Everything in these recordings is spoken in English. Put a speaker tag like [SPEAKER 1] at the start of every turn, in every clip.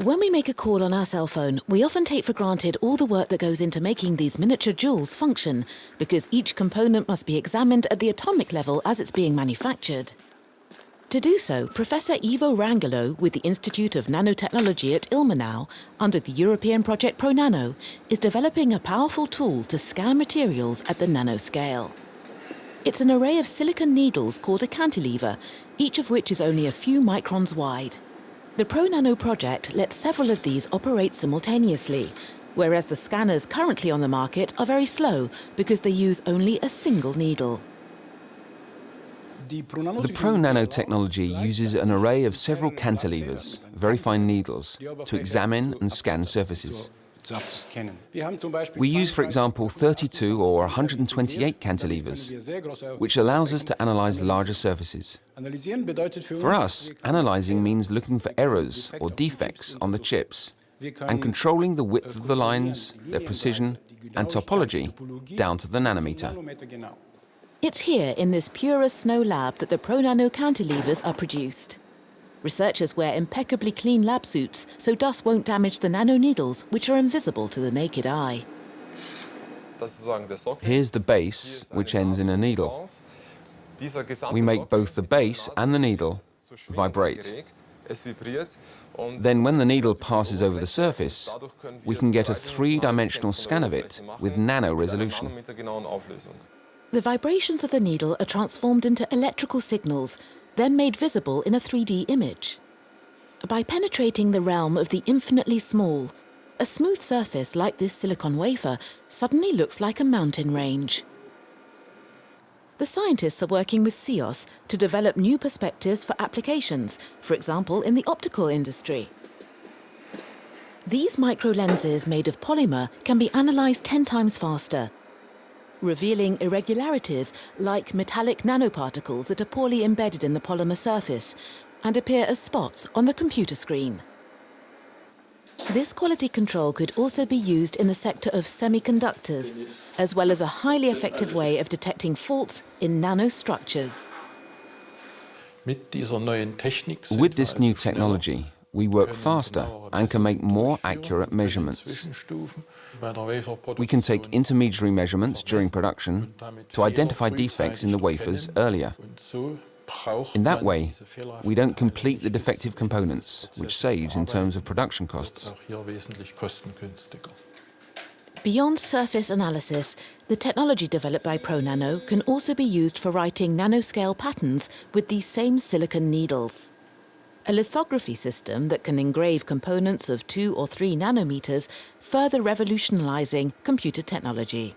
[SPEAKER 1] When we make a call on our cell phone, we often take for granted all the work that goes into making these miniature jewels function, because each component must be examined at the atomic level as it's being manufactured. To do so, Professor Ivo Rangelo with the Institute of Nanotechnology at Ilmenau, under the European project ProNano, is developing a powerful tool to scan materials at the nanoscale. It's an array of silicon needles called a cantilever, each of which is only a few microns wide. The ProNano project lets several of these operate simultaneously, whereas the scanners currently on the market are very slow because they use only a single needle.
[SPEAKER 2] The ProNano technology uses an array of several cantilevers, very fine needles, to examine and scan surfaces. We use, for example, 32 or 128 cantilevers, which allows us to analyze larger surfaces. For us, analyzing means looking for errors or defects on the chips and controlling the width of the lines, their precision and topology down to the nanometer.
[SPEAKER 1] It's here in this Pura Snow lab that the ProNano cantilevers are produced. Researchers wear impeccably clean lab suits so dust won't damage the nano needles, which are invisible to the naked eye.
[SPEAKER 2] Here's the base, which ends in a needle. We make both the base and the needle vibrate. Then when the needle passes over the surface, we can get a three-dimensional scan of it with nano resolution.
[SPEAKER 1] The vibrations of the needle are transformed into electrical signals, then made visible in a 3D image. By penetrating the realm of the infinitely small, a smooth surface like this silicon wafer suddenly looks like a mountain range. The scientists are working with CIOS to develop new perspectives for applications, for example in the optical industry. These micro-lenses made of polymer can be analysed 10 times faster, revealing irregularities like metallic nanoparticles that are poorly embedded in the polymer surface and appear as spots on the computer screen. This quality control could also be used in the sector of semiconductors, as well as a highly effective way of detecting faults in nanostructures.
[SPEAKER 2] With this new technology, we work faster and can make more accurate measurements. We can take intermediary measurements during production to identify defects in the wafers earlier. In that way, we don't complete the defective components, which saves in terms of production costs.
[SPEAKER 1] Beyond surface analysis, the technology developed by ProNano can also be used for writing nanoscale patterns with these same silicon needles. A lithography system that can engrave components of 2 or 3 nanometers, further revolutionizing computer technology.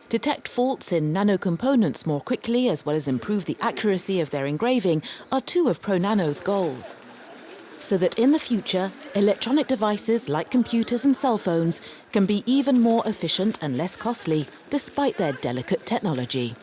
[SPEAKER 1] Detect faults in nanocomponents more quickly, as well as improve the accuracy of their engraving, are two of ProNano's goals. So that in the future, electronic devices like computers and cell phones can be even more efficient and less costly, despite their delicate technology.